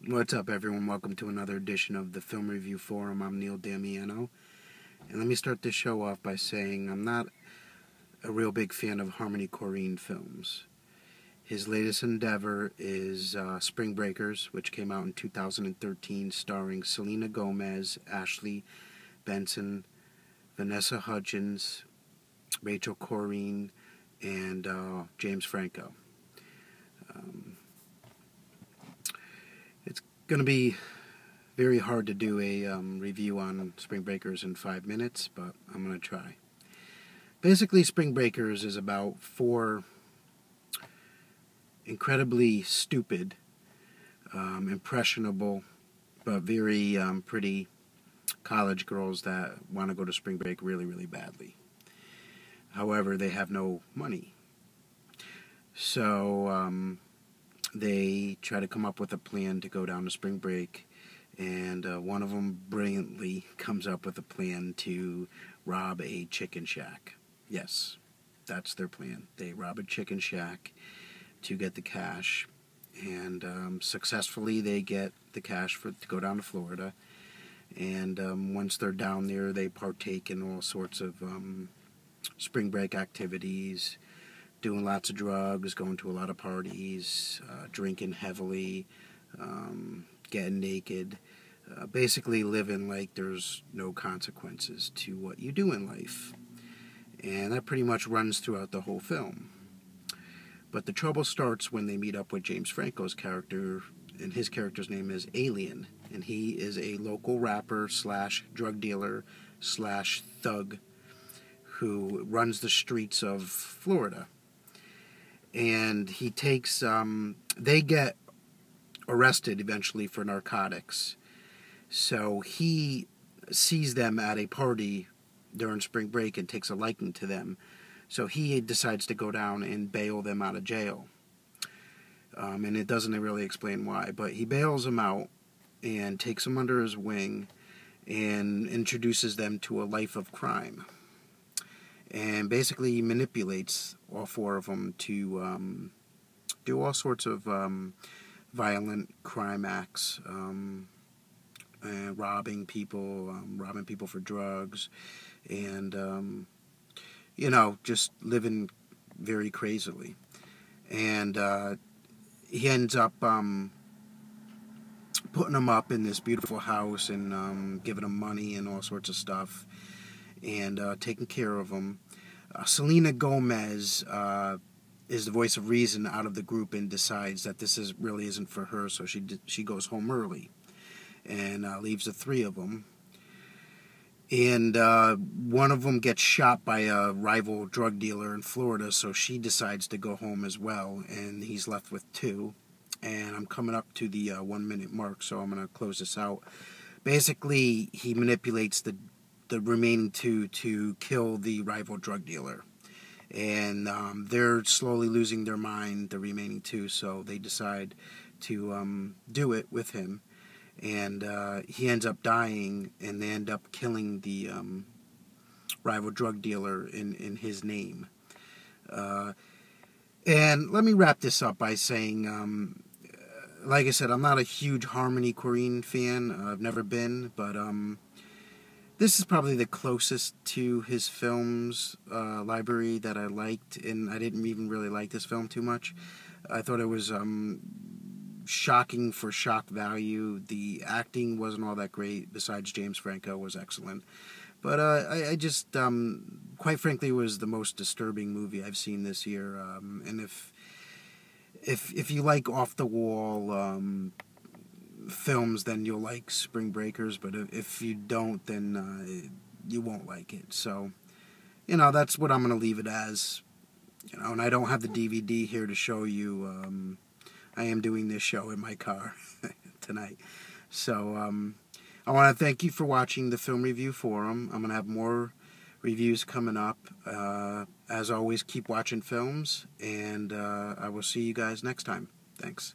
What's up, everyone? Welcome to another edition of the Film Review Forum. I'm Neal Damiano. And let me start this show off by saying I'm not a real big fan of Harmony Korine films. His latest endeavor is Spring Breakers, which came out in 2013, starring Selena Gomez, Ashley Benson, Vanessa Hudgens, Rachel Korine, and James Franco. It's going to be very hard to do a review on Spring Breakers in 5 minutes, but I'm going to try. Basically, Spring Breakers is about four incredibly stupid, impressionable, but very pretty college girls that want to go to spring break really, really badly. However, they have no money. So they try to come up with a plan to go down to spring break, and one of them brilliantly comes up with a plan to rob a chicken shack. Yes, that's their plan. They rob a chicken shack to get the cash, and successfully they get the cash to go down to Florida. And once they're down there, they partake in all sorts of spring break activities, doing lots of drugs, going to a lot of parties, drinking heavily, getting naked, basically living like there's no consequences to what you do in life. And that pretty much runs throughout the whole film. But the trouble starts when they meet up with James Franco's character, and his character's name is Alien, and he is a local rapper slash drug dealer slash thug who runs the streets of Florida. And he takes, they get arrested eventually for narcotics. So he sees them at a party during spring break and takes a liking to them. So he decides to go down and bail them out of jail. And it doesn't really explain why, but he bails them out and takes them under his wing and introduces them to a life of crime. And basically manipulates all four of them to do all sorts of violent crime acts, robbing people for drugs, and just living very crazily. And he ends up putting them up in this beautiful house and giving them money and all sorts of stuff, and taking care of them. Selena Gomez is the voice of reason out of the group and decides that really isn't for her, so she goes home early and leaves the three of them. And one of them gets shot by a rival drug dealer in Florida, so she decides to go home as well, and he's left with two. And I'm coming up to the 1 minute mark, so I'm going to close this out. Basically, he manipulates the remaining two to kill the rival drug dealer. And they're slowly losing their mind, the remaining two, so they decide to do it with him. And he ends up dying, and they end up killing the rival drug dealer in his name. And let me wrap this up by saying, like I said, I'm not a huge Harmony Korine fan. I've never been, but this is probably the closest to his films library that I liked, and I didn't even really like this film too much. I thought it was shocking for shock value. The acting wasn't all that great, besides James Franco was excellent. But I just, quite frankly, was the most disturbing movie I've seen this year. And if you like off-the-wall films, then you'll like Spring Breakers. But if you don't, then you won't like it. So, that's what I'm going to leave it as. And I don't have the DVD here to show you. I am doing this show in my car tonight. So I want to thank you for watching the Film Review Forum. I'm going to have more reviews coming up. As always, keep watching films, and I will see you guys next time. Thanks.